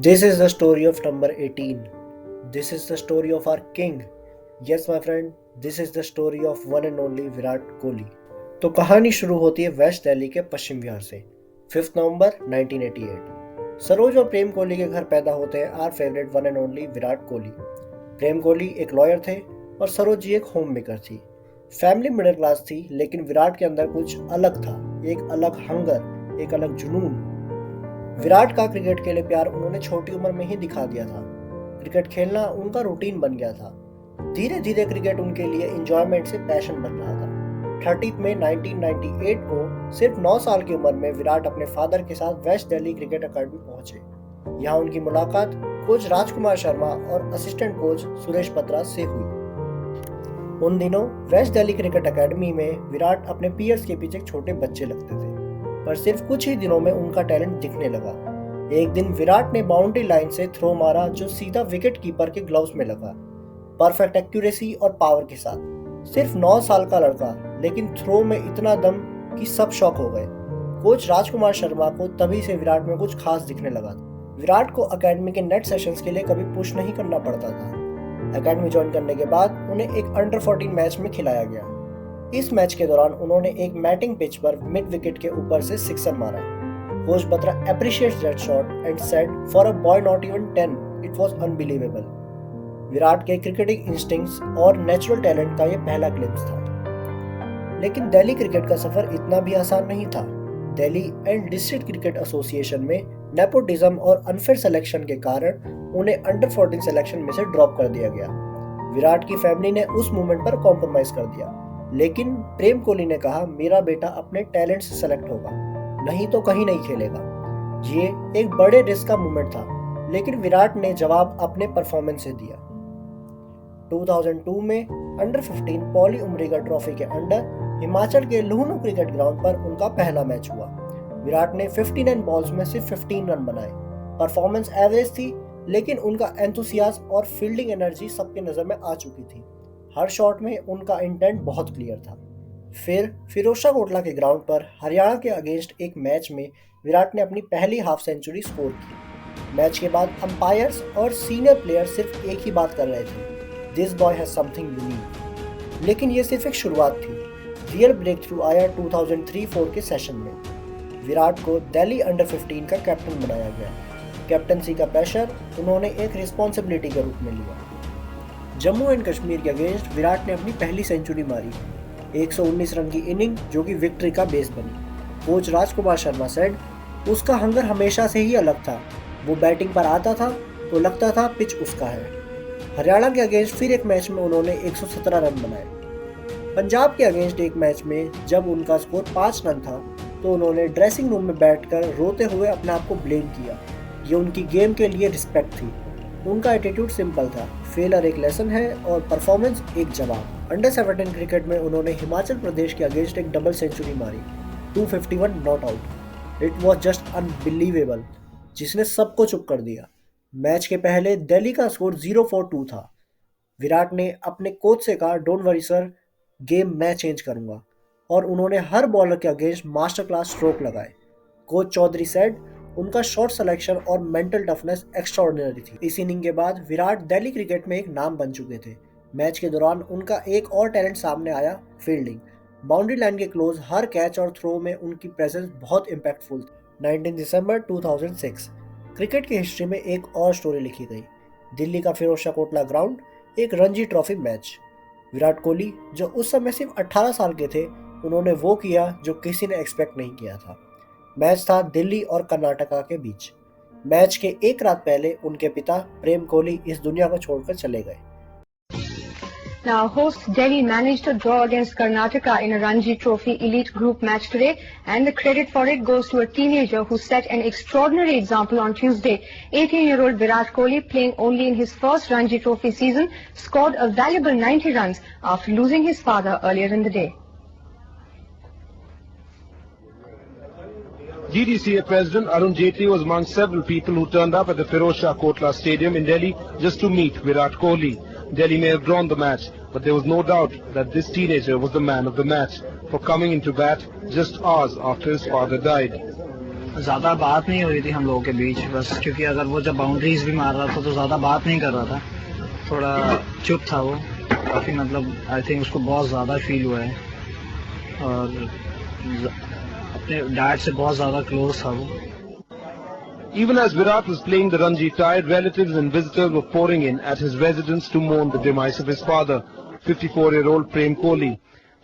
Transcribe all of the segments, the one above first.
This is the story of number 18. This is the story of our king. Yes my friend, this is the story of one and only Virat Kohli. तो कहानी शुरू होती है waste Delhi के पश्चिम विहार से 5 नवंबर 1988. सरोज और प्रेम कोहली के घर पैदा होते हैं are favourite one and only Virat Kohli. Prem Kohli एक लॉयर थे और सरोज जी एक होम मेकर थी. फैमिली मिडिल क्लास थी लेकिन विराट के अंदर कुछ अलग था. एक अलग हंगर, एक अलग जुनून. विराट का क्रिकेट के लिए प्यार उन्होंने छोटी उम्र में ही दिखा दिया था. क्रिकेट खेलना उनका रूटीन बन गया था. धीरे धीरे क्रिकेट उनके लिए एंजॉयमेंट से पैशन बन रहा था. 30 मई 1998 को सिर्फ 9 साल की उम्र में विराट अपने फादर के साथ वेस्ट दिल्ली क्रिकेट अकेडमी पहुंचे. यहाँ उनकी मुलाकात कोच राजकुमार शर्मा और असिस्टेंट कोच सुरेश बत्रा से हुई. उन दिनों वेस्ट दिल्ली क्रिकेट अकेडमी में विराट अपने पीयर्स के पीछे छोटे बच्चे लगते थे, पर सिर्फ कुछ ही दिनों में उनका टैलेंट दिखने लगा. एक दिन विराट ने बाउंड्री लाइन से थ्रो मारा जो सीधा विकेट कीपर के ग्लव्स में लगा. परफेक्ट एक्यूरेसी और पावर के साथ. सिर्फ 9 साल का लड़का, लेकिन थ्रो में इतना दम कि सब शॉक हो गए. कोच राजकुमार शर्मा को तभी से विराट में कुछ खास दिखने लगा. विराट को अकेडमी के नेट सेशंस के लिए कभी पुश नहीं करना पड़ता था. अकेडमी ज्वाइन करने के बाद उन्हें एक अंडर 14 मैच में खिलाया गया. इस मैच के दौरान उन्होंने एक मैटिंग पिच पर मिड विकेट के ऊपर से सिक्सर मारा. Coach Batra appreciates that shot and said, "For a boy not even 10, it was unbelievable." Virat के क्रिकेटिंग इंस्टिंक्ट्स और नेचुरल टैलेंट का यह पहला ग्लिम्स था. लेकिन दिल्ली क्रिकेट का सफर इतना भी आसान नहीं था. Delhi and district cricket association में नेपोटिज्म और अनफेयर सिलेक्शन के कारण उन्हें अंडर 14 सिलेक्शन में से ड्रॉप कर दिया गया. विराट की फैमिली ने उस मूवमेंट पर कॉम्प्रोमाइज कर दिया, लेकिन प्रेम कोहली ने कहा मेरा बेटा अपने टैलेंट से सेलेक्ट होगा, नहीं तो कहीं नहीं खेलेगा. ये एक बड़े रिस्क का मूवमेंट था, लेकिन विराट ने जवाब अपने परफॉर्मेंस से दिया. 2002 में अंडर 15 पॉली उमरीगा ट्रॉफी के अंडर हिमाचल के लुहणू क्रिकेट ग्राउंड पर उनका पहला मैच हुआ. विराट ने 59 बॉल्स में सिर्फ 15 रन बनाए. परफॉर्मेंस एवरेज थी, लेकिन उनका एंथुसियाज्म और फील्डिंग एनर्जी सबके नजर में आ चुकी थी. हर शॉट में उनका इंटेंट बहुत क्लियर था. फिर फिरोजशाह कोटला के ग्राउंड पर हरियाणा के अगेंस्ट एक मैच में विराट ने अपनी पहली हाफ सेंचुरी स्कोर की. मैच के बाद अंपायर्स और सीनियर प्लेयर सिर्फ एक ही बात कर रहे थे, this boy has something unique. लेकिन ये सिर्फ एक शुरुआत थी. रियल ब्रेक थ्रू आया 2003-04 के सेशन में. विराट को दिल्ली अंडर 15 का कैप्टन बनाया गया. कैप्टनसी का प्रेशर उन्होंने एक रिस्पॉन्सिबिलिटी के रूप में लिया. जम्मू एंड कश्मीर के अगेंस्ट विराट ने अपनी पहली सेंचुरी मारी. 119 रन की इनिंग जो कि विक्ट्री का बेस बनी. कोच राजकुमार शर्मा सेड, उसका हंगर हमेशा से ही अलग था. वो बैटिंग पर आता था तो लगता था पिच उसका है. हरियाणा के अगेंस्ट फिर एक मैच में उन्होंने 117 रन बनाए. पंजाब के अगेंस्ट एक मैच में जब उनका स्कोर 5 रन था तो उन्होंने ड्रेसिंग रूम में बैठकर रोते हुए अपने आप को ब्लेम किया. ये उनकी गेम के लिए रिस्पेक्ट थी. उनका एटीट्यूड सिंपल था, फेलर एक लेसन है और परफॉर्मेंस एक जवाब. अंडर 17 क्रिकेट में उन्होंने हिमाचल प्रदेश के अगेंस्ट एक डबल सेंचुरी मारी. 251 not out. It was just unbelievable, जिसने सबको चुप कर दिया. मैच के पहले दिल्ली का स्कोर 0-4-2 था. विराट ने अपने कोच से कहा, डोंट वरी सर, गेम मैं चेंज करूंगा. और उन्होंने हर बॉलर के अगेंस्ट मास्टर क्लास स्ट्रोक लगाए. कोच चौधरी सेड, उनका शॉट सिलेक्शन और मेंटल टफनेस एक्स्ट्राऑर्डिनरी थी. इस इनिंग के बाद विराट दिल्ली क्रिकेट में एक नाम बन चुके थे. मैच के दौरान उनका एक और टैलेंट सामने आया, फील्डिंग. बाउंड्री लाइन के क्लोज हर कैच और थ्रो में उनकी प्रेजेंस बहुत इंपैक्टफुल थी. 19 दिसंबर 2006 क्रिकेट की हिस्ट्री में एक और स्टोरी लिखी गई. दिल्ली का फिरोजशाह कोटला ग्राउंड, एक रणजी ट्रॉफी मैच. विराट कोहली जो उस समय सिर्फ 18 साल के थे, उन्होंने वो किया जो किसी ने एक्सपेक्ट नहीं किया था. मैच था दिल्ली और कर्नाटका के बीच. मैच के एक रात पहले उनके पिता प्रेम कोहली इस दुनिया को छोड़कर चले गए. Now, hosts Delhi managed to draw against Karnataka in a Ranji Trophy elite group match today, and the credit for it goes to a teenager who set an extraordinary example on Tuesday. 18-year-old Virat Kohli, playing only in his first Ranji Trophy season, scored a valuable 90 runs after losing his father earlier in the day. GDCA President Arun Jaitley was among several people who turned up at the Firozshah Kotla Stadium in Delhi just to meet Virat Kohli. Delhi may have drawn the match, but there was no doubt that this teenager was the man of the match for coming into bat just hours after his father died. ज़्यादा बात नहीं हुई थी हम लोगों के बीच, बस क्योंकि अगर वो जब बाउंड्रीज भी मार रहा था तो ज़्यादा बात नहीं कर रहा था, थोड़ा चुप था वो काफ़ी, मतलब आई थिंक उसको बहुत ज़्यादा फील हुआ है और अपने डैड से बहुत ज़्यादा क्लोज था वो। Even as Virat was playing the Ranji tie, relatives and visitors were pouring in at his residence to mourn the demise of his father, 54-year-old Prem Kohli.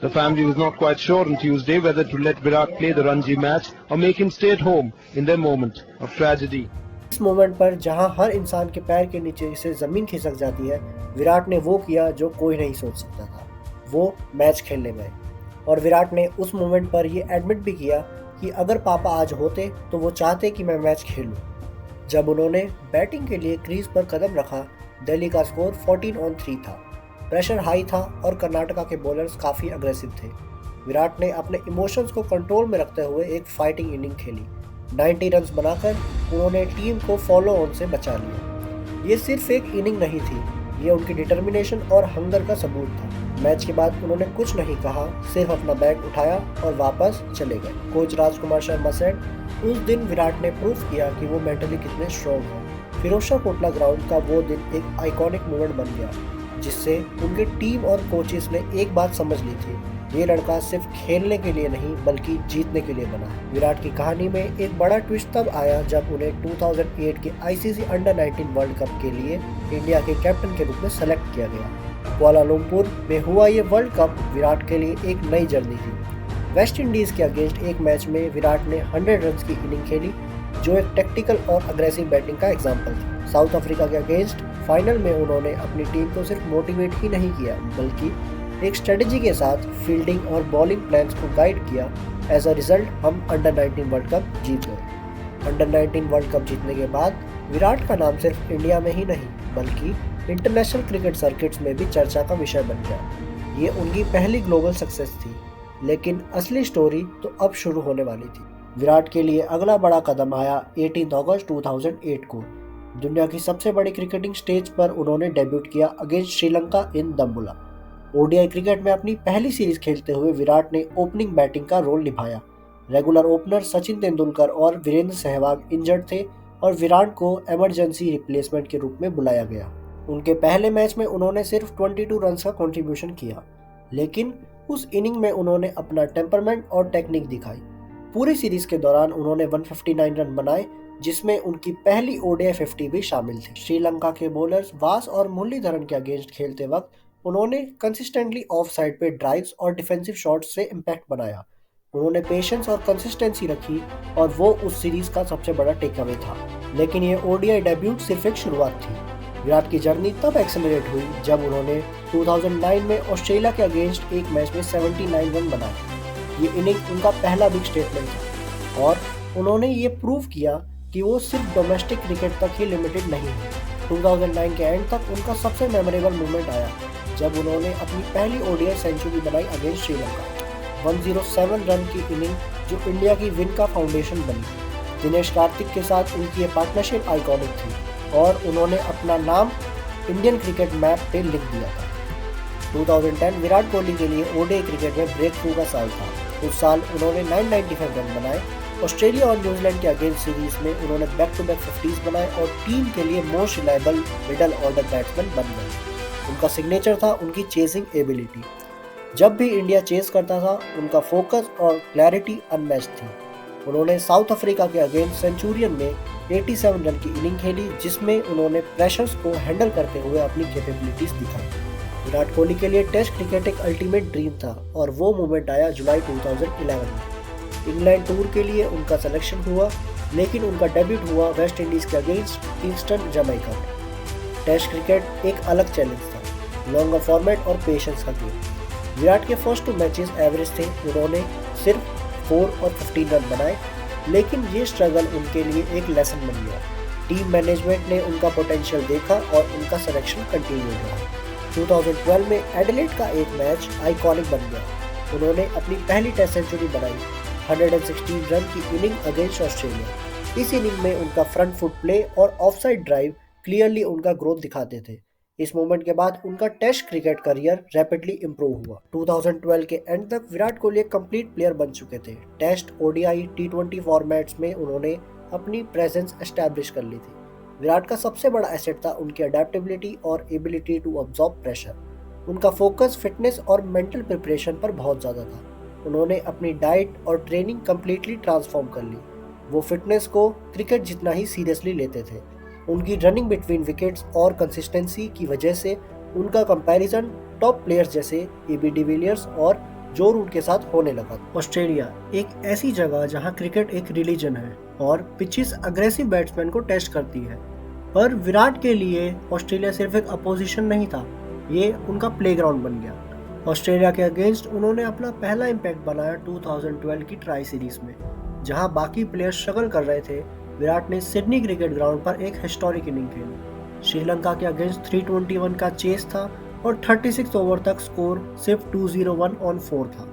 The family was not quite sure on Tuesday whether to let Virat play the Ranji match or make him stay at home in their moment of tragedy. इस moment पर जहां हर इंसान के पैर के नीचे से जमीन खिसक जाती है, विराट ने वो किया जो कोई नहीं सोच सकता था। वो मैच खेलने गए और विराट ने उस मोमेंट पर ये एडमिट भी किया कि अगर पापा आज होते तो वो चाहते कि मैं मैच खेलूं। जब उन्होंने बैटिंग के लिए क्रीज पर कदम रखा, दिल्ली का स्कोर 14-3 था। प्रेशर हाई था और कर्नाटका के बॉलर्स काफ़ी अग्रेसिव थे। विराट ने अपने इमोशंस को कंट्रोल में रखते हुए एक फाइटिंग इनिंग खेली। 90 रन्स बनाकर उन्होंने टीम को फॉलो ऑन से बचा लिया। ये सिर्फ एक इनिंग नहीं थी, ये उनकी डिटर्मिनेशन और हंगर का सबूत था। मैच के बाद उन्होंने कुछ नहीं कहा, सिर्फ अपना बैग उठाया और वापस चले गए। कोच राजकुमार शर्मा सेड, उस दिन विराट ने प्रूफ किया कि वो मेंटली कितने स्ट्रॉन्ग हैं। फिरोजशाह कोटला ग्राउंड का वो दिन एक आइकॉनिक मोमेंट बन गया, जिससे उनके टीम और कोचेस ने एक बात समझ ली थी, ये लड़का सिर्फ खेलने के लिए नहीं बल्कि जीतने के लिए बना है। विराट की कहानी में एक बड़ा ट्विस्ट तब आया जब उन्हें 2008 के आईसीसी अंडर 19 वर्ल्ड कप के लिए इंडिया के कैप्टन के रूप में सेलेक्ट किया गया। कुआलालंपुर में हुआ ये वर्ल्ड कप विराट के लिए एक नई जर्नी थी। वेस्ट इंडीज के अगेंस्ट एक मैच में विराट ने 100 रन की इनिंग खेली, जो एक टेक्टिकल और अग्रेसिव बैटिंग का एग्जाम्पल था। साउथ अफ्रीका के अगेंस्ट फाइनल में उन्होंने अपनी टीम को सिर्फ मोटिवेट ही नहीं किया बल्कि एक स्ट्रेटेजी के साथ फील्डिंग और बॉलिंग प्लान्स को गाइड किया। एज अ रिजल्ट हम अंडर 19 वर्ल्ड कप जीत गए। अंडर 19 वर्ल्ड कप जीतने के बाद विराट का नाम सिर्फ इंडिया में ही नहीं बल्कि इंटरनेशनल क्रिकेट सर्किट्स में भी चर्चा का विषय बन गया। ये उनकी पहली ग्लोबल सक्सेस थी, लेकिन असली स्टोरी तो अब शुरू होने वाली थी। विराट के लिए अगला बड़ा कदम आया 18 अगस्त 2008 को। दुनिया की सबसे बड़ी क्रिकेटिंग स्टेज पर उन्होंने डेब्यूट किया अगेंस्ट श्रीलंका इन दम्बुला। ओडीआई क्रिकेट में अपनी पहली सीरीज खेलते हुए विराट ने ओपनिंग बैटिंग का रोल निभाया। रेगुलर ओपनर सचिन तेंदुलकर और वीरेंद्र सहवाग इंजर्ड थे और विराट को इमरजेंसी रिप्लेसमेंट के रूप में बुलाया गया। उनके पहले मैच में उन्होंने सिर्फ 22 रन का कंट्रीब्यूशन किया, लेकिन उस इनिंग में उन्होंने अपना टेम्परमेंट और टेक्निक दिखाई। पूरी सीरीज के दौरान उन्होंने 159 रन बनाए, जिसमें उनकी पहली ओडीआई 50 भी शामिल थी। श्रीलंका के बॉलर्स वास और मुरलीधरन के अगेंस्ट खेलते वक्त उन्होंने कंसिस्टेंटली ऑफ साइड पे ड्राइव्स और डिफेंसिव शॉट्स से इम्पैक्ट बनाया। उन्होंने पेशेंस और कंसिस्टेंसी रखी और वो उस सीरीज का सबसे बड़ा टेक अवे था। लेकिन ये ओडीआई डेब्यूट सिर्फ एक शुरुआत थी। विराट की जर्नी तब एक्सेलरेट हुई जब उन्होंने 2009 में ऑस्ट्रेलिया के अगेंस्ट एक मैच में 79 रन बनाए। ये इनिंग उनका पहला बिग स्टेटमेंट था और उन्होंने ये प्रूव किया कि वो सिर्फ डोमेस्टिक क्रिकेट तक ही लिमिटेड नहीं है। 2009 के एंड तक उनका सबसे मेमोरेबल मोमेंट आया जब उन्होंने अपनी पहली ओडीआई सेंचुरी बनाई अगेंस्ट श्रीलंका। 107 रन की इनिंग जो इंडिया की विन का फाउंडेशन बनी। दिनेश कार्तिक के साथ उनकी ये पार्टनरशिप आइकॉनिक थी और उन्होंने अपना नाम इंडियन क्रिकेट मैप पे लिख दिया था। 2010 विराट कोहली के लिए ओडीआई क्रिकेट में ब्रेक थ्रू का साल था। उस साल उन्होंने 995 रन बनाए। ऑस्ट्रेलिया और न्यूजीलैंड के अगेंस्ट सीरीज में उन्होंने बैक टू बैक 50s बनाए और टीम के लिए most reliable middle order batsman बन गए। उनका सिग्नेचर था उनकी चेसिंग एबिलिटी। जब भी इंडिया चेस करता था, उनका फोकस और क्लैरिटी अनमैच्ड थी। उन्होंने साउथ अफ्रीका के अगेंस्ट सेंचुरियन में 87 रन की इनिंग खेली, जिसमें उन्होंने प्रेशर्स को हैंडल करते हुए अपनी कैपेबिलिटीज दिखाई। विराट कोहली के लिए टेस्ट क्रिकेट एक अल्टीमेट ड्रीम था और वो मोमेंट आया जुलाई 2011 में। इंग्लैंड टूर के लिए उनका सिलेक्शन हुआ, लेकिन उनका डेब्यूट हुआ वेस्ट इंडीज के अगेंस्ट किंगस्टन जमैका में। टेस्ट क्रिकेट एक अलग चैलेंज था, लॉन्गर फॉर्मेट और पेशेंस का गेम। विराट के फर्स्ट 2 मैचेस एवरेज थे। उन्होंने सिर्फ 4 और 15 रन बनाए, लेकिन ये स्ट्रगल उनके लिए एक लेसन बन गया। टीम मैनेजमेंट ने उनका पोटेंशियल देखा और उनका सिलेक्शन कंटिन्यू हुआ। 2012 में एडिलेड का एक मैच आइकॉनिक बन गया। उन्होंने अपनी पहली टेस्ट सेंचुरी बनाई, 116 रन की इनिंग अगेंस्ट ऑस्ट्रेलिया। इस इनिंग में उनका फ्रंट फुट प्ले और ऑफसाइड ड्राइव क्लियरली उनका ग्रोथ दिखाते थे। इस मोमेंट के बाद उनका test cricket career rapidly improve हुआ। 2012 के एंड तक विराट कोहली एक कंप्लीट प्लेयर बन चुके थे। टेस्ट, ओडीआई, टी20 फॉर्मेट्स में उन्होंने अपनी प्रेजेंस एस्टैब्लिश कर ली थी। विराट का सबसे बड़ा एसेट था उनकी अडेप्टेबिलिटी और एबिलिटी टू अब्सॉर्ब प्रेशर। उनका फोकस फिटनेस और मेंटल प्रिपरेशन पर बहुत ज़्यादा था। उन्होंने अपनी डाइट और ट्रेनिंग कंप्लीटली ट्रांसफॉर्म कर ली। वो फिटनेस को क्रिकेट जितना ही सीरियसली लेते थे। उनकी रनिंग बिटवीन विकेट्स और कंसिस्टेंसी की वजह से उनका कंपैरिजन टॉप प्लेयर्स जैसे एबी डिविलियर्स और जो रूट के साथ होने लगा। ऑस्ट्रेलिया एक ऐसी जगह जहां क्रिकेट एक रिलीजन है और पिचेस अग्रेसिव बैट्समैन को टेस्ट करती है, पर विराट के लिए ऑस्ट्रेलिया सिर्फ एक अपोजिशन नहीं था, ये उनका प्लेग्राउंड बन गया। ऑस्ट्रेलिया के अगेंस्ट उन्होंने अपना पहला इम्पैक्ट बनाया 2012 की ट्राई सीरीज में, जहां बाकी प्लेयर्स स्ट्रगल कर रहे थे। विराट ने सिडनी क्रिकेट ग्राउंड पर एक हिस्टोरिक इनिंग खेली। श्रीलंका के अगेंस्ट 321 का चेस था और 36 ओवर तक स्कोर सिर्फ 201 ऑन 4 था।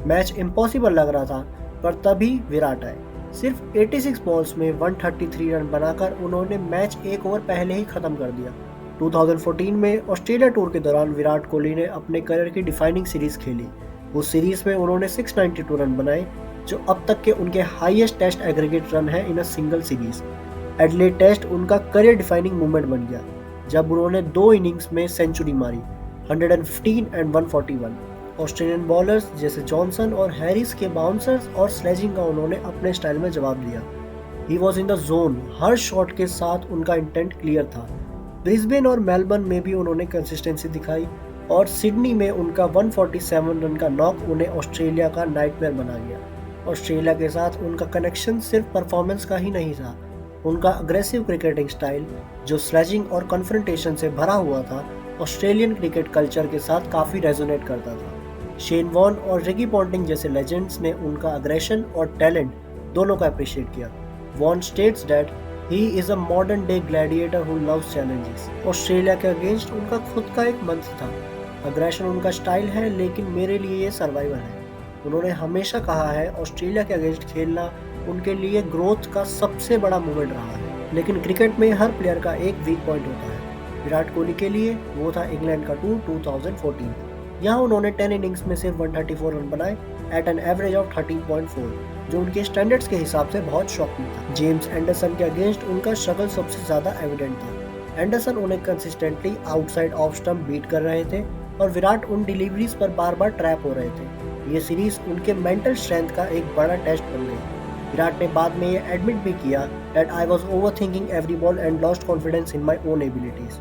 मैच इम्पॉसिबल लग रहा था, पर तभी विराट आए। सिर्फ 86 बॉल्स में 133 रन बनाकर उन्होंने मैच एक ओवर पहले ही खत्म कर दिया। 2014 में ऑस्ट्रेलिया टूर के दौरान विराट कोहली ने अपने करियर की डिफाइनिंग सीरीज खेली। उस सीरीज में उन्होंने 692 रन बनाए, जो अब तक के उनके हाईएस्ट टेस्ट एग्रीगेट रन है in a single series. Adelaide test उनका करियर डिफाइनिंग मूवमेंट बन गया, जब उन्होंने 2 इनिंग्स में सेंचुरी मारी, 115 एंड 141। ऑस्ट्रेलियन बॉलर्स जैसे जॉनसन और हैरिस के बाउंसर्स और स्लेजिंग का उन्होंने अपने स्टाइल में जवाब दिया। He was in the zone, her shot के साथ उनका इंटेंट क्लियर था। ब्रिस्बेन और मेलबर्न में भी उन्होंने कंसिस्टेंसी दिखाई और सिडनी में उनका 147 रन का नॉक उन्हें ऑस्ट्रेलिया का नाइटमेयर बना गया। ऑस्ट्रेलिया के साथ उनका कनेक्शन सिर्फ परफॉर्मेंस का ही नहीं था, उनका अग्रेसिव क्रिकेटिंग स्टाइल जो स्लेजिंग और कन्फ्रंटेशन से भरा हुआ था, ऑस्ट्रेलियन क्रिकेट कल्चर के साथ काफ़ी रेजोनेट करता था। शेन वॉर्न और रिकी पॉन्टिंग जैसे लेजेंड्स ने उनका अग्रेशन और टैलेंट दोनों का अप्रिशिएट किया। Warne states that he is a modern day gladiator who loves challenges. Australia के अगेंस्ट उनका खुद का एक मंत्र था, अग्रेशन उनका स्टाइल है लेकिन मेरे लिए ये सर्वाइवल है। उन्होंने हमेशा कहा है ऑस्ट्रेलिया के अगेंस्ट खेलना उनके लिए ग्रोथ का सबसे बड़ा मूवमेंट रहा है। लेकिन क्रिकेट में हर प्लेयर का एक वीक पॉइंट होता है। विराट कोहली के लिए वो था इंग्लैंड का टूर 2014। यहाँ उन्होंने 10 इनिंग्स में सिर्फ 134 रन बनाए एट एन एवरेज ऑफ 13.4, जो उनके स्टैंडर्ड्स के हिसाब से बहुत शॉकिंग था। जेम्स एंडरसन के अगेंस्ट उनका स्ट्रगल सबसे ज्यादा एविडेंट था। एंडरसन उन्हें consistently outside off stump beat कर रहे थे और विराट उन डिलीवरीज पर बार बार ट्रैप हो रहे थे। ये सीरीज उनके मेंटल स्ट्रेंथ का एक बड़ा टेस्ट बन गई। विराट ने बाद में ये एडमिट भी किया that I was overthinking every ball and lost confidence in my own abilities.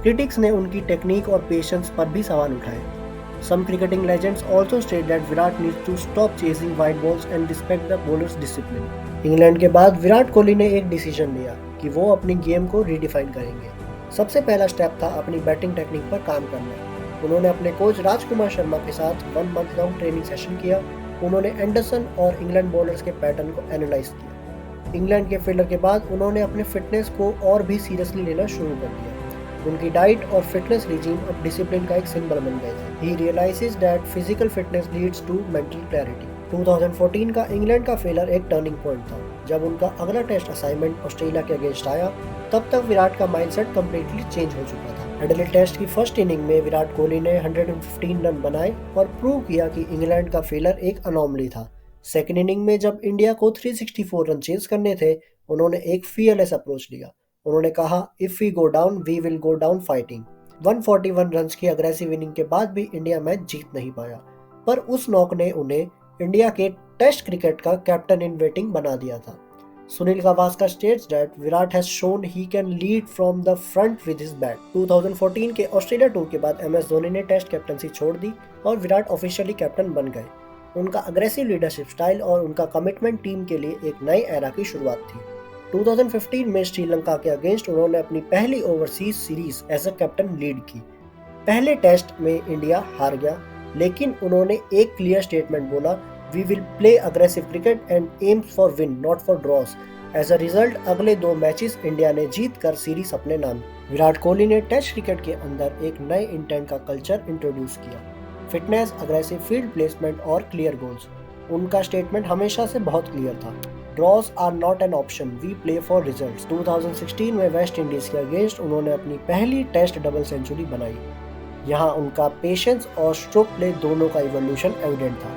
Critics ने उनकी टेक्निक और पेशेंस पर भी सवाल उठाए। Some cricketing legends also state that Virat needs to stop chasing wide balls and respect the bowler's discipline. England के बाद विराट कोहली ने एक डिसीजन लिया कि वो अपनी गेम को रीडिफाइन करेंगे। सबसे पहला स्टेप था अपनी बैटिंग टेक्निक पर काम करना। उन्होंने अपने कोच राजकुमार शर्मा के साथ 1 मंथ लॉन्ग ट्रेनिंग सेशन किया। उन्होंने एंडरसन और इंग्लैंड बॉलर्स के पैटर्न को एनालाइज किया। इंग्लैंड के फेलियर के बाद उन्होंने अपने फिटनेस को और भी सीरियसली लेना शुरू कर दिया। उनकी डाइट और फिटनेस रिजीम अब डिसिप्लिन का एक सिंबल बन गए थे। He realises that physical fitness leads to mental clarity. 2014 का इंग्लैंड का फेलियर एक टर्निंग पॉइंट था। जब उनका अगला टेस्ट असाइनमेंट ऑस्ट्रेलिया के अगेंस्ट आया, तब तक विराट का माइंडसेट कंप्लीटली चेंज हो चुका था। एडिलेड टेस्ट की फर्स्ट इनिंग में विराट कोहली ने 115 रन बनाए और प्रूव किया कि इंग्लैंड का फेलियर एक अनोमली था। सेकेंड इनिंग में जब इंडिया को 364 रन चेज करने थे, उन्होंने एक फियरलेस अप्रोच लिया। उन्होंने कहा, if we go down we will go down fighting. 141 runs की अग्रेसिव इनिंग के बाद भी इंडिया मैच जीत नहीं पाया, पर उस नॉक ने उन्हें इंडिया के टेस्ट क्रिकेट का कैप्टन इन वेटिंग बना दिया था। Sunil Gavaskar states that Virat has shown he can lead from the front with his bat. 2014 के ऑस्ट्रेलिया टूर के बाद MS धोनी ने टेस्ट कैप्टनसी छोड़ दी और विराट ऑफिशियली कैप्टन बन गए। उनका अग्रेसिव लीडरशिप स्टाइल और उनका कमिटमेंट टीम के लिए एक नई एरा की शुरुआत थी। 2015 में श्रीलंका के अगेंस्ट उन्होंने अपनी पहली overseas series as a captain lead की। पहले टेस्ट में इंडिया हार गया, लेकिन उन्होंने एक क्लियर स्टेटमेंट बोला, we will play aggressive cricket and aim for win not for draws. As a result अगले 2 मैचेस इंडिया ने जीत कर सीरीज अपने नाम। विराट कोहली ने टेस्ट क्रिकेट के अंदर एक नए इंटेंट का कल्चर इंट्रोड्यूस किया, फिटनेस, अग्रेसिव फील्ड प्लेसमेंट और क्लियर गोल्स। उनका स्टेटमेंट हमेशा से बहुत क्लियर था, draws are not an option, we play for results. 2016 में वेस्ट इंडीज के अगेंस्ट उन्होंने अपनी पहली टेस्ट डबल सेंचुरी बनाई। यहाँ उनका पेशेंस और स्ट्रोक प्ले दोनों का इवोल्यूशन एविडेंट था।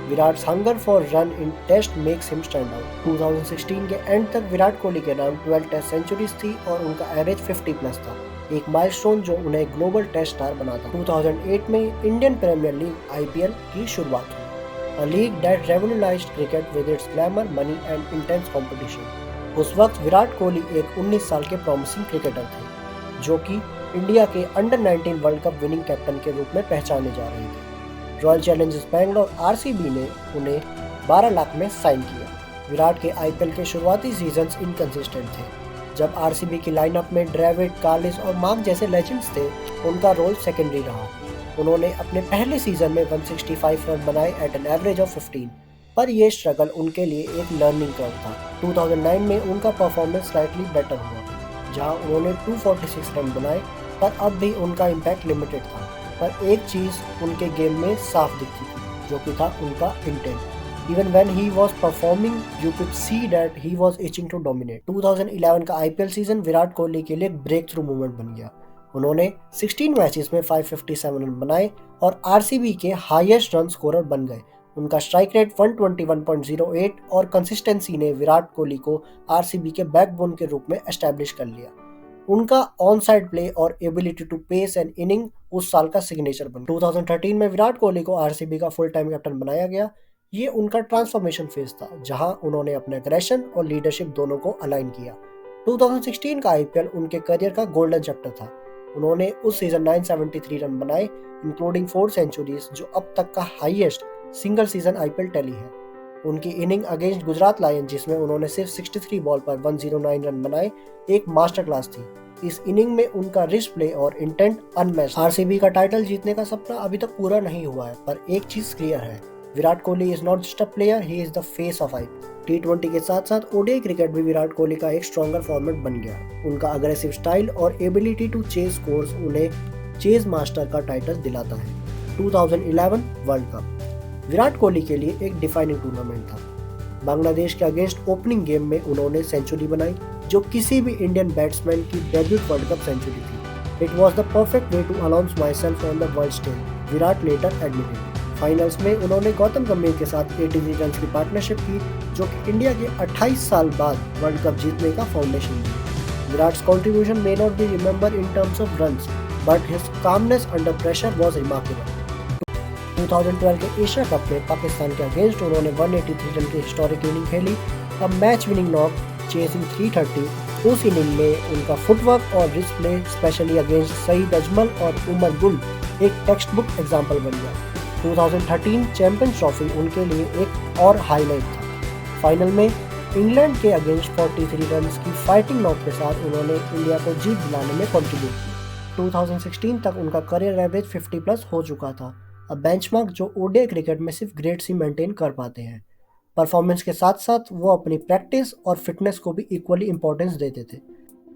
Virat's hunger for run in test makes him stand out. 2016 के एंड तक विराट कोहली के नाम 12 टेस्ट सेंचुरीज थी और उनका एवरेज 50+ था, एक माइलस्टोन जो उन्हें ग्लोबल टेस्ट स्टार बनाता। 2008 में इंडियन प्रीमियर लीग IPL की शुरुआत हुई, a league that revolutionized cricket with its glamour, money and intense competition. उस वक्त विराट कोहली एक 19 साल के प्रॉमिसिंग क्रिकेटर थे, जो कि इंडिया के under-19 world cup winning captain के रूप में पहचाने जा रहे थे। रॉयल चैलेंजर्स बैंगलोर RCB ने उन्हें 12 लाख में साइन किया। विराट के IPL के शुरुआती सीजन्स इनकंसिस्टेंट थे। जब RCB की लाइनअप में ड्रेविड, कार्लिस और मार्क जैसे लेजेंड्स थे, उनका रोल सेकेंडरी रहा। उन्होंने अपने पहले सीजन में 165 रन बनाए एट एन एवरेज ऑफ 15, पर यह स्ट्रगल उनके लिए एक लर्निंग कर्व था। 2009 में उनका परफॉर्मेंस स्लाइटली बेटर हुआ, जहां उन्होंने 246 रन बनाए, पर अब भी उनका इम्पैक्ट लिमिटेड था। पर एक चीज़ उनके गेम में साफ दिखती थी, जो कि था उनका intent. Even when he was performing, you could see that he was itching to dominate. 2011 का IPL सीजन विराट कोहली के लिए ब्रेक थ्रू मूवमेंट बन गया। उन्होंने 16 मैचेस में 557 रन बनाए और RCB के हाईएस्ट रन स्कोरर बन गए। उनका स्ट्राइक रेट 121.08 और कंसिस्टेंसी ने विराट कोहली को RCB के बैकबोन के रूप में एस्टैब्लिश कर लिया। उनका ऑन साइड प्ले और ability to pace an inning उस साल का सिग्नेचर बन। 2013 में विराट कोहली को RCB का फुल टाइम कैप्टन बनाया गया। ये उनका ट्रांसफॉर्मेशन फेज था, जहां उन्होंने अपने एग्रेशन और लीडरशिप दोनों को अलाइन किया। 2016 का IPL उनके करियर का गोल्डन चैप्टर था। उन्होंने उस सीजन 973 रन बनाए, इंक्लूडिंग 4 सेंचुरीज, जो अब तक का highest single season IPL tally है। उनकी इनिंग अगेंस्ट गुजरात लायंस, जिसमें उन्होंने सिर्फ 63 बॉल पर 109 रन बनाए, एक मास्टर क्लास थी। इस इनिंग में उनका रिस्क प्ले और इंटेंट अनमैच्ड। RCB का टाइटल जीतने का सपना अभी तक पूरा नहीं हुआ है, पर एक चीज क्लियर है, Virat Kohli is not just a player, he is the face of IPL। T20 के साथ साथ ODI क्रिकेट भी विराट कोहली का एक स्ट्रॉन्गर फॉर्मेट बन गया। उनका अग्रेसिव स्टाइल और एबिलिटी टू चेज स्कोर्स उन्हें चेज मास्टर का टाइटल दिलाता है। 2011 वर्ल्ड कप विराट कोहली के लिए एक डिफाइनिंग टूर्नामेंट था। बांग्लादेश के अगेंस्ट ओपनिंग गेम में उन्होंने सेंचुरी बनाई, जो किसी भी इंडियन बैट्समैन की डेब्यूट वर्ल्ड कप सेंचुरी थी। It was the perfect way to announce myself on the world stage, Virat later admitted. Finals में उन्होंने गौतम गंभीर के साथ 83 रन की पार्टनरशिप की, जो कि इंडिया के 28 साल बाद वर्ल्ड कप जीतने का फाउंडेशन थी। Virat's contribution may not be remembered in terms of runs, but his calmness under pressure was remarkable. 2012 के एशिया कप में पाकिस्तान के अगेंस्ट उन्होंने 183 रन की हिस्टोरिक इनिंग खेली, a match winning knock chasing 330। उस इनिंग में उनका फुटवर्क और risk play, specially against Saeed Ajmal और उमर गुल, एक टेक्स्ट बुक एग्जाम्पल बन गया। 2013 चैंपियंस ट्रॉफी उनके लिए एक और हाईलाइट था। फाइनल में इंग्लैंड के अगेंस्ट 43 रन की फाइटिंग नॉक के साथ उन्होंने इंडिया को जीत दिलाने में कंट्रीब्यूट किया। 2016 तक उनका करियर एवरेज 50+ हो चुका था, अब बेंचमार्क जो ODI क्रिकेट में सिर्फ ग्रेट्स ही मेंटेन कर पाते हैं। परफॉर्मेंस के साथ साथ वो अपनी प्रैक्टिस और फिटनेस को भी इक्वली इंपॉर्टेंस देते थे।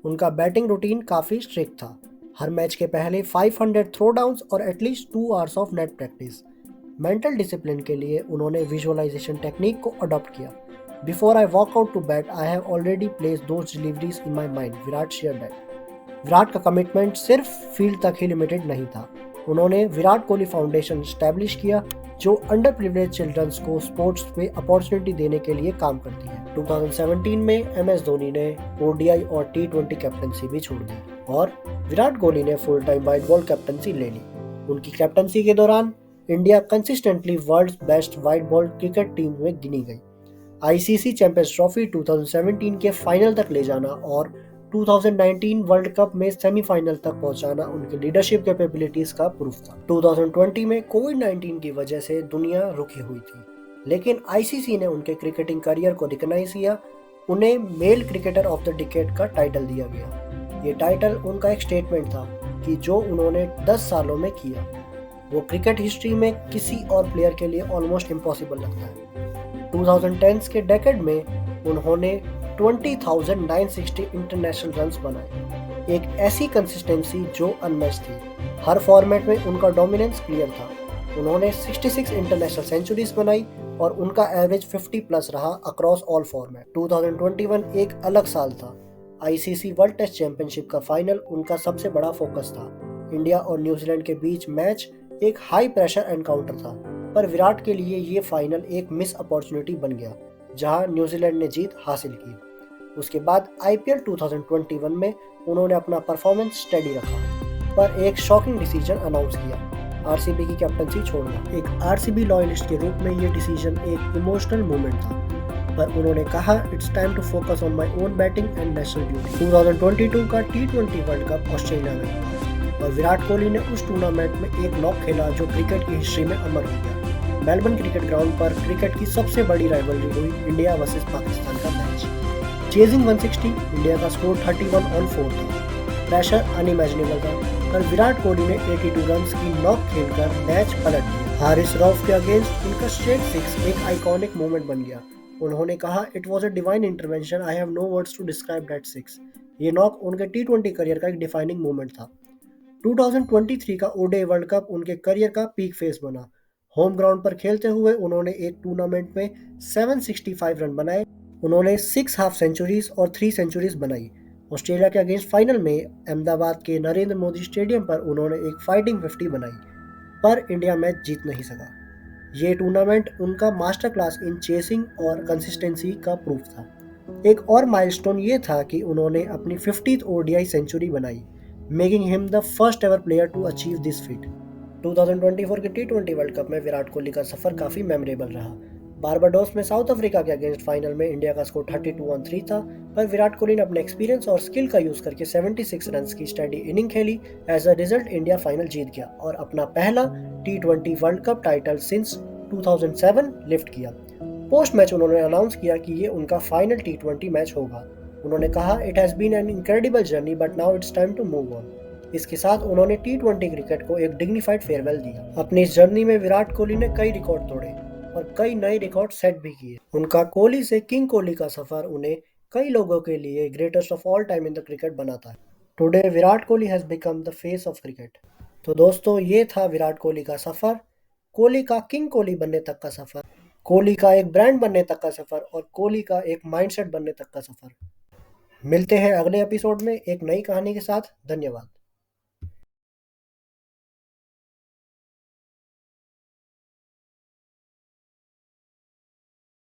उनका बैटिंग रूटीन काफ़ी स्ट्रिक्ट था। हर मैच के पहले 500 थ्रो डाउन्स और at least 2 hours of net practice. Mental discipline के लिए उन्होंने विजुअलाइजेशन टेक्निक को अडॉप्ट किया। Before I walk out to bat, I have already placed those deliveries in my mind, Virat share that. Virat का कमिटमेंट सिर्फ फील्ड तक ही limited नहीं था। उन्होंने विराट कोहली फाउंडेशन स्टैब्लिश किया, जो अंडर प्रिविलेज चिल्ड्रंस को स्पोर्ट्स में अपॉर्चुनिटी देने के लिए काम करती है। 2017 में MS धोनी ने ODI और T20 कैप्टनसी भी छोड़ दी और विराट कोहली ने full time white ball captaincy ले ली। उनकी कैप्टनसी के दौरान India consistently world's best white ball cricket team में गिनी गई। ICC चैंपियंस ट्रॉफी 2017 के फाइनल तक ले जाना और 2019 वर्ल्ड कप में सेमीफाइनल तक पहुंचाना उनकी लीडरशिप कैपेबिलिटीज का प्रूफ था। 2020 में कोविड-19 की वजह से दुनिया रुकी हुई थी, लेकिन ICC ने उनके क्रिकेटिंग करियर को रिकॉग्नाइज किया। उन्हें male cricketer of the decade का टाइटल दिया गया। ये टाइटल उनका एक स्टेटमेंट था कि जो उन्होंने 10 सालों में किया वो क्रिकेट हिस्ट्री में किसी और प्लेयर के लिए ऑलमोस्ट इम्पॉसिबल लगता है। 2010 के डेकेड में उन्होंने 20,960 इंटरनेशनल रन्स बनाए, एक ऐसी कंसिस्टेंसी जो अनमैच्ड थी। हर फॉर्मेट में उनका डोमिनेंस क्लियर था। उन्होंने 66 इंटरनेशनल सेंचुरीज बनाई और उनका एवरेज 50 प्लस रहा अक्रॉस ऑल फॉर्मेट। 2021 एक अलग साल था। आईसीसी वर्ल्ड टेस्ट चैंपियनशिप का फाइनल उनका सबसे बड़ा फोकस था। इंडिया और न्यूजीलैंड के बीच मैच एक हाई प्रेशर एनकाउंटर था, पर विराट के लिए ये फाइनल एक मिस अपॉर्चुनिटी बन गया जहां न्यूजीलैंड ने जीत हासिल की। उसके बाद आईपीएल 2021 में उन्होंने अपना परफॉर्मेंस स्टेडी रखा, पर एक शॉकिंग डिसीजन अनाउंस किया, आरसीबी की कैप्टनसी छोड़ना। एक आरसीबी लॉयलिस्ट के रूप में ये डिसीजन एक इमोशनल मोमेंट था, पर उन्होंने कहा it's time to focus on my own batting and national duty. 2022 का T20 वर्ल्ड कप ऑस्ट्रेलिया में हुआ और विराट कोहली ने उस टूर्नामेंट में एक नॉक खेला जो क्रिकेट की हिस्ट्री में अमर हो गया। मेलबर्न क्रिकेट ग्राउंड पर क्रिकेट की सबसे बड़ी राइवलरी हुई इंडिया वर्सेस पाकिस्तान का मैच। चेजिंग 160, इंडिया का स्कोर 31 ऑन 4 था। प्रेशर अनइमेजिनेबल था, पर विराट कोहली ने 82 रन की नॉक खेलकर मैच पलट दिया। हारिस रऊफ के अगेंस्ट उनका स्ट्रेट सिक्स एक आइकॉनिक मोमेंट बन गया। उन्होंने कहा it was a divine intervention, I have no words to describe that six. ये नॉक उनके T20 करियर का एक डिफाइनिंग मोमेंट था। 2023 का ओडीआई वर्ल्ड कप उनके करियर का पीक फेस बना। होम ग्राउंड पर खेलते हुए उन्होंने एक टूर्नामेंट में 765 रन बनाए। उन्होंने 6 हाफ सेंचुरीज और 3 सेंचुरीज बनाई। ऑस्ट्रेलिया के अगेंस्ट फाइनल में अहमदाबाद के नरेंद्र मोदी स्टेडियम पर उन्होंने एक फाइटिंग 50 बनाई, पर इंडिया मैच जीत नहीं सका। ये टूर्नामेंट उनका मास्टर क्लास इन चेसिंग और कंसिस्टेंसी का प्रूफ था। एक और माइलस्टोन ये था कि उन्होंने अपनी 50th ओडीआई सेंचुरी बनाई, making him the first ever player to achieve this feat. 2024 के T20 वर्ल्ड कप में विराट कोहली का सफर काफी मेमोरेबल रहा। बारबाडोस में साउथ अफ्रीका के अगेंस्ट फाइनल में इंडिया का स्कोर 32 ऑन 3 था, पर विराट कोहली ने अपने एक्सपीरियंस और स्किल का यूज करके 76 रन की स्टेडी इनिंग खेली। As a result India final जीत गया और अपना पहला T20 world cup title since 2007 lift किया। पोस्ट मैच उन्होंने अनाउंस किया कि ये उनका फाइनल T20 मैच होगा। उन्होंने कहा it has been an incredible journey but now it's time to move on. इसके साथ उन्होंने T20 क्रिकेट को एक डिग्निफाइड फेयरवेल दिया। अपनी इस जर्नी में विराट कोहली ने कई रिकॉर्ड तोड़े और कई नए रिकॉर्ड सेट भी किए। उनका कोहली से किंग कोहली का सफर उन्हें कई लोगों के लिए greatest of all time in the cricket बनाता है। Today Virat Kohli has become the face of cricket. तो दोस्तों, ये था विराट कोहली का सफर, कोहली का किंग कोहली बनने तक का सफर, कोहली का एक ब्रांड बनने तक का सफर और कोहली का एक माइंडसेट बनने तक का सफर। मिलते हैं अगले एपिसोड में एक नई कहानी के साथ। धन्यवाद।